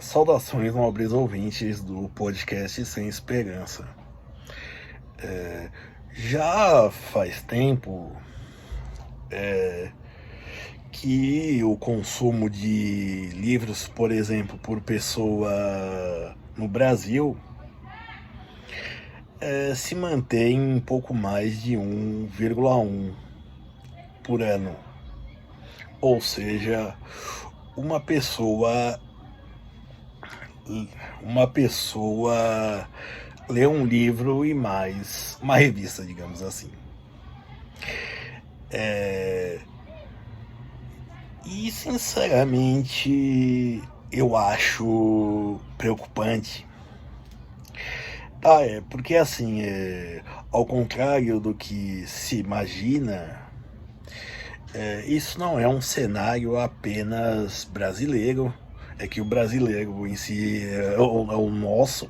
Saudações, nobres ouvintes do podcast Sem Esperança. Já faz tempo que o consumo de livros, por exemplo, por pessoa no Brasil se mantém um pouco mais de 1,1 por ano. Ou seja, uma pessoa lê um livro e mais uma revista, digamos assim. E sinceramente eu acho preocupante. Porque assim, ao contrário do que se imagina, isso não é um cenário apenas brasileiro. É que o brasileiro em si é o nosso.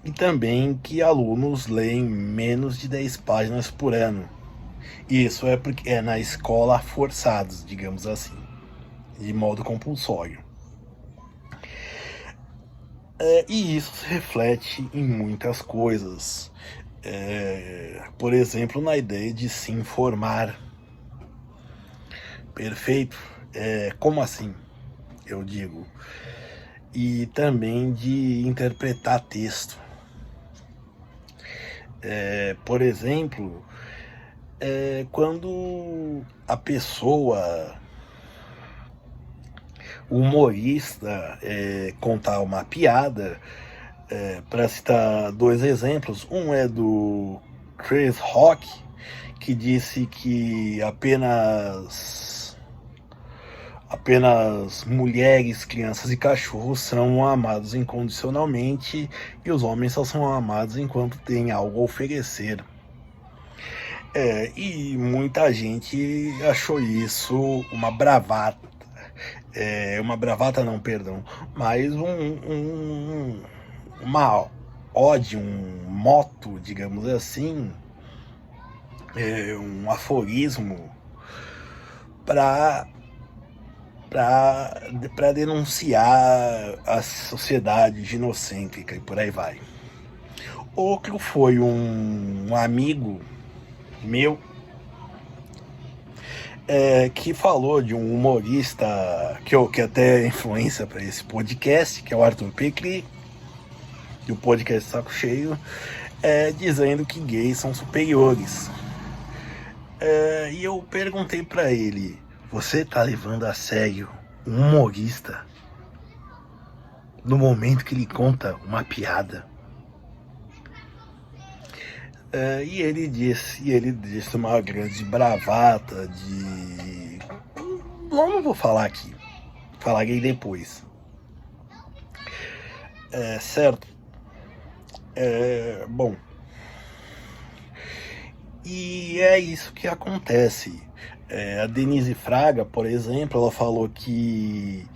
E também que alunos leem menos de 10 páginas por ano. E isso é porque é na escola forçados, digamos assim, de modo compulsório. E isso se reflete em muitas coisas. Por exemplo, na ideia de se informar. Perfeito? Como assim? Eu digo. E também de interpretar texto. Por exemplo, quando a pessoa, o humorista, contar uma piada, para citar dois exemplos, um é do Chris Rock, que disse que apenas mulheres, crianças e cachorros são amados incondicionalmente e os homens só são amados enquanto têm algo a oferecer. E muita gente achou isso uma bravata. Uma bravata não, perdão, mas uma ode, um moto, digamos assim, um aforismo para denunciar a sociedade ginocêntrica e por aí vai. Outro foi um amigo meu que falou de um humorista que até é influência para esse podcast, que é o Arthur Pecri, do podcast Saco Cheio, dizendo que gays são superiores. E eu perguntei para ele: você tá levando a sério um humorista no momento que ele conta uma piada? E ele disse uma grande bravata de... Não vou falar aqui, falarei depois. Certo? Bom, e é isso que acontece. A Denise Fraga, por exemplo, ela falou que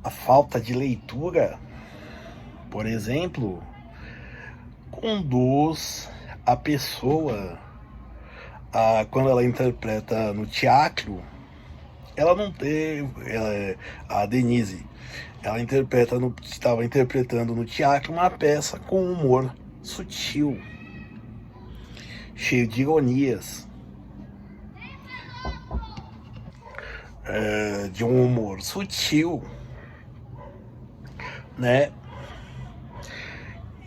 a falta de leitura, por exemplo, conduz a pessoa quando ela interpreta no teatro, ela não tem. A Denise, ela estava interpretando no teatro uma peça com humor sutil, cheio de ironias, de um humor sutil, né?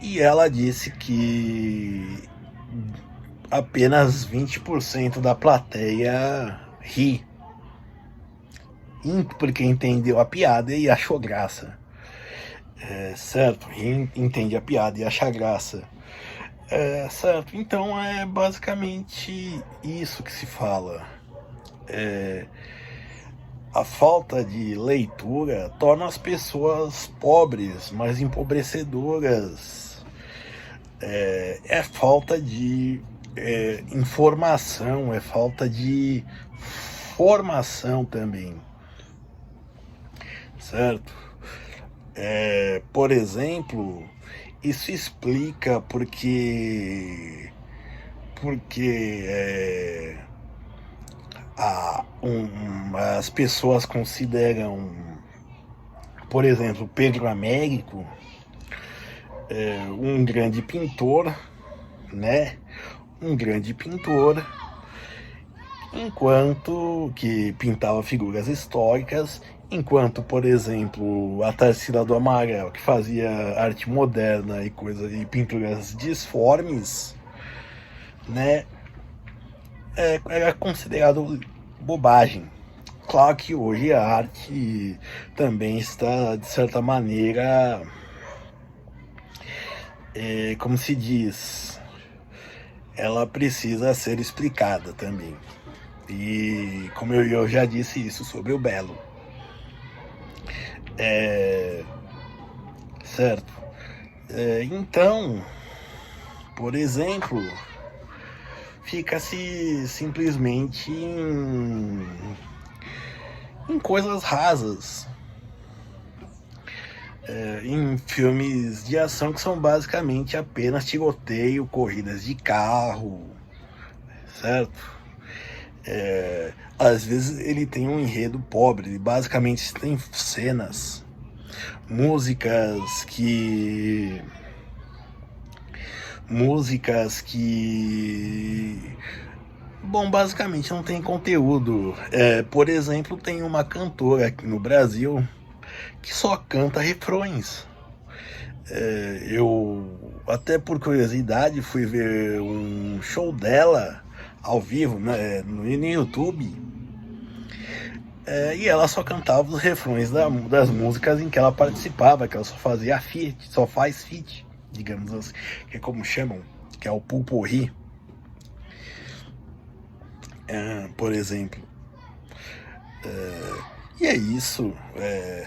E ela disse que apenas 20% da plateia ri, porque entendeu a piada e achou graça. Certo? Entende a piada e acha graça. Certo? Então é basicamente isso que se fala. A falta de leitura torna as pessoas pobres, mais empobrecedoras. É falta de informação, é falta de formação também, certo? Por exemplo, isso explica porque as pessoas consideram, por exemplo, Pedro Américo um grande pintor, né? Um grande pintor, enquanto que pintava figuras históricas, enquanto, por exemplo, a Tarsila do Amaral, que fazia arte moderna e coisas e pinturas disformes, né? Era considerado bobagem. Claro que hoje a arte também está, de certa maneira, como se diz, ela precisa ser explicada também. E como eu já disse isso sobre o Belo. Certo? Então, por exemplo, fica-se simplesmente em coisas rasas, em filmes de ação que são basicamente apenas tiroteio, corridas de carro, certo? Às vezes ele tem um enredo pobre, ele basicamente tem cenas, músicas que bom, basicamente não tem conteúdo. Por exemplo, tem uma cantora aqui no Brasil que só canta refrões. Eu, até por curiosidade, fui ver um show dela ao vivo, né, no YouTube. E ela só cantava os refrões das músicas em que ela participava, que ela só fazia feat, só faz feat, digamos assim, que é como chamam, que é o pupurri. Por exemplo. E é isso,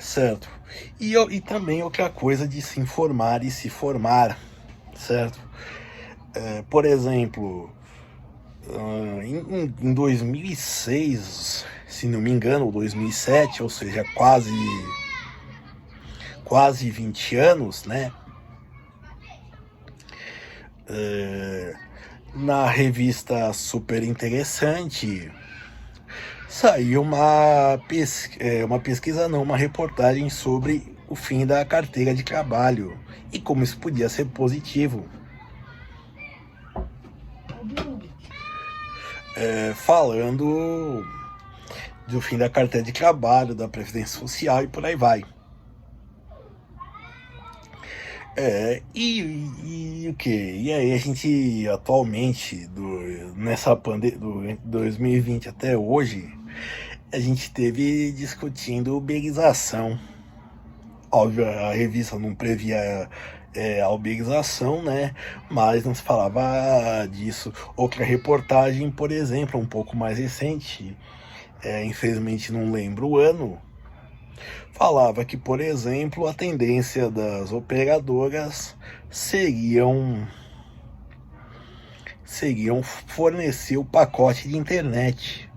certo? E também outra coisa de se informar e se formar, certo? Por exemplo, em 2006, se não me engano, ou 2007, ou seja, quase 20 anos, né? Na revista Super Interessante saiu uma pesquisa, não, uma reportagem sobre o fim da carteira de trabalho e como isso podia ser positivo. Falando do fim da carteira de trabalho, da Previdência Social e por aí vai. E o que? E aí a gente atualmente, nessa pandemia, do 2020 até hoje, a gente teve discutindo uberização. Óbvio, a revista não previa a uberização, né? Mas não se falava disso. Outra reportagem, por exemplo, um pouco mais recente, infelizmente não lembro o ano, falava que, por exemplo, a tendência das operadoras seriam fornecer o pacote de internet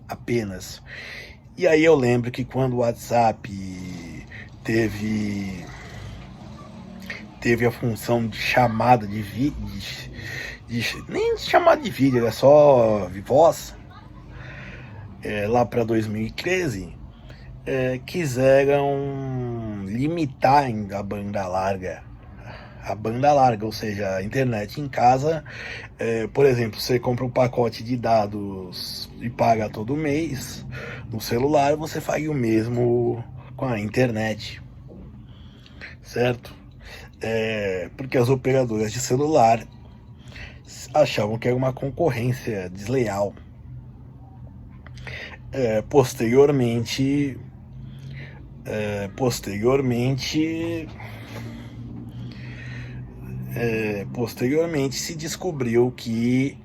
apenas. E aí eu lembro que quando o WhatsApp teve a função de chamada de vídeo, nem de chamada de vídeo, era só voz, lá para 2013, quiseram limitar a banda larga. Ou seja, a internet em casa. Por exemplo, você compra um pacote de dados e paga todo mês no celular, você faria o mesmo com a internet, certo? Porque as operadoras de celular achavam que era uma concorrência desleal. Posteriormente se descobriu que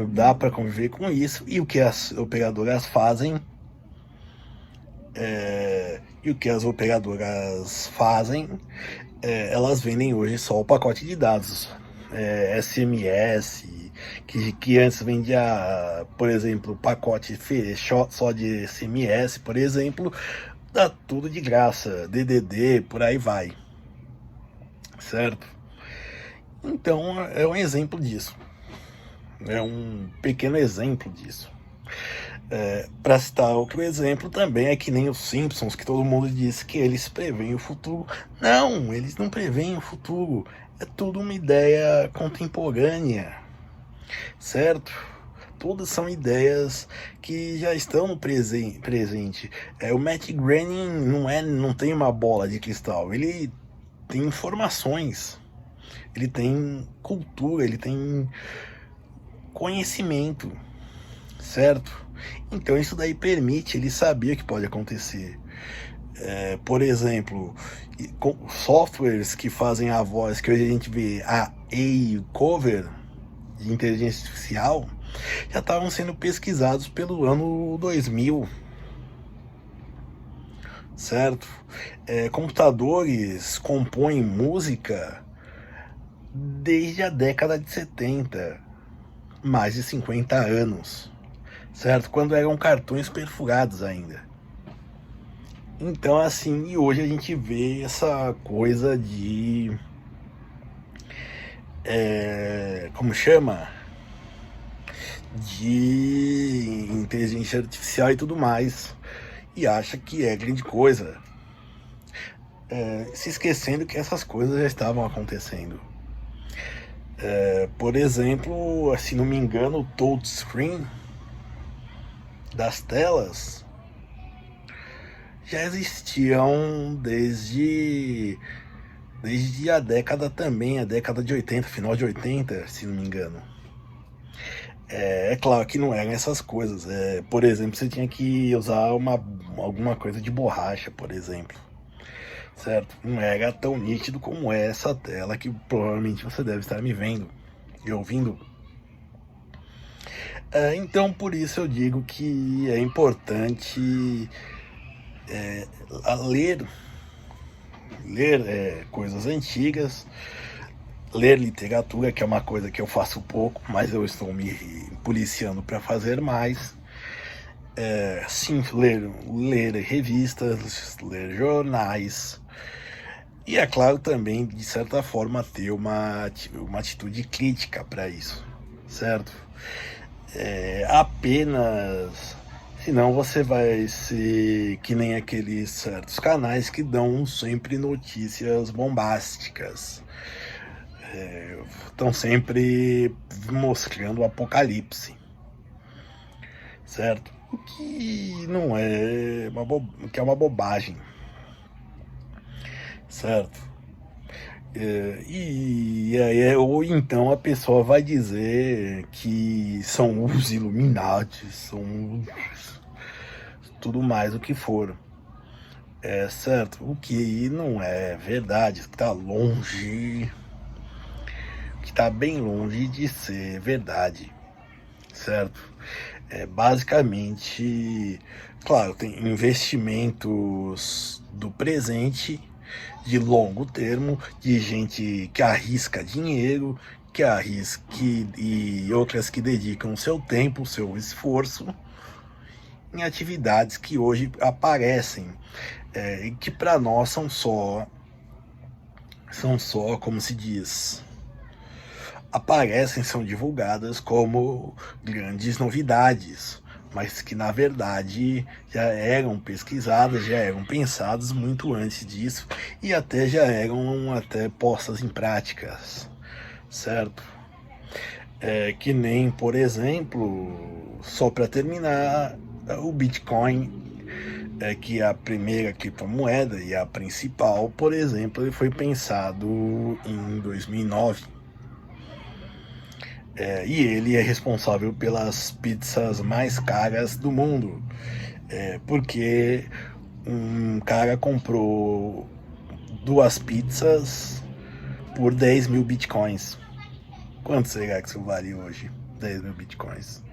dá para conviver com isso, e o que as operadoras fazem elas vendem hoje só o pacote de dados, SMS, que antes vendia, por exemplo, pacote só de SMS, por exemplo, dá tudo de graça, DDD, por aí vai, certo? Então é um exemplo disso, é um pequeno exemplo disso. Para citar outro exemplo também, é que nem os Simpsons, que todo mundo diz que eles preveem o futuro. Não, eles não preveem o futuro. É tudo uma ideia contemporânea, certo? Todas são ideias que já estão no presente. O Matt Groening não tem uma bola de cristal. Ele tem informações. Ele tem cultura. Ele tem conhecimento, certo? Então isso daí permite ele saber o que pode acontecer. Por exemplo, softwares que fazem a voz, que hoje a gente vê AI cover de inteligência artificial, já estavam sendo pesquisados pelo ano 2000, certo? Computadores compõem música desde a década de 70, mais de 50 anos, certo? Quando eram cartões perfurados ainda. Então, assim, e hoje a gente vê essa coisa de... como chama? De inteligência artificial e tudo mais. E acha que é grande coisa. Se esquecendo que essas coisas já estavam acontecendo. Por exemplo, se não me engano, o touchscreen das telas já existiam desde a década também, a década de 80, final de 80, se não me engano. É claro que não eram essas coisas. Por exemplo, você tinha que usar alguma coisa de borracha, por exemplo, certo? Não era tão nítido como é essa tela que provavelmente você deve estar me vendo e ouvindo. Então, por isso eu digo que é importante ler coisas antigas, ler literatura, que é uma coisa que eu faço pouco, mas eu estou me policiando para fazer mais. Sim, ler revistas, ler jornais. E é claro também, de certa forma, ter uma atitude crítica para isso, certo? Apenas... Senão você vai ser que nem aqueles certos canais que dão sempre notícias bombásticas. Estão sempre mostrando o apocalipse, certo? O que não é que é uma bobagem, certo? Ou então a pessoa vai dizer que são os Illuminati, são tudo mais o que for, certo? O que não é verdade, está longe, que está bem longe de ser verdade, certo? Basicamente, claro, tem investimentos do presente, de longo termo, de gente que arrisca dinheiro, e outras que dedicam seu tempo, seu esforço em atividades que hoje aparecem, e que para nós são só, como se diz, aparecem, são divulgadas como grandes novidades, mas que na verdade já eram pesquisadas, já eram pensadas muito antes disso e até já eram postas em práticas, certo? Que nem, por exemplo, só para terminar, o Bitcoin, que é a primeira criptomoeda e a principal, por exemplo, ele foi pensado em 2009. E ele é responsável pelas pizzas mais caras do mundo, porque um cara comprou 2 pizzas por 10 mil bitcoins. Quanto será que isso vale hoje? 10 mil bitcoins,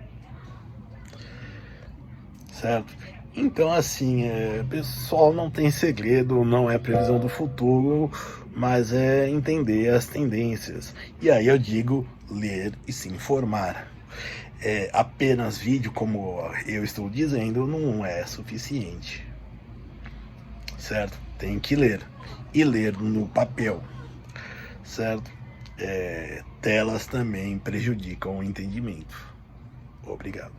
certo? Então, assim, pessoal, não tem segredo, não é previsão do futuro, mas é entender as tendências. E aí eu digo ler e se informar. Apenas vídeo, como eu estou dizendo, não é suficiente, certo? Tem que ler, e ler no papel, certo? telas também prejudicam o entendimento. Obrigado.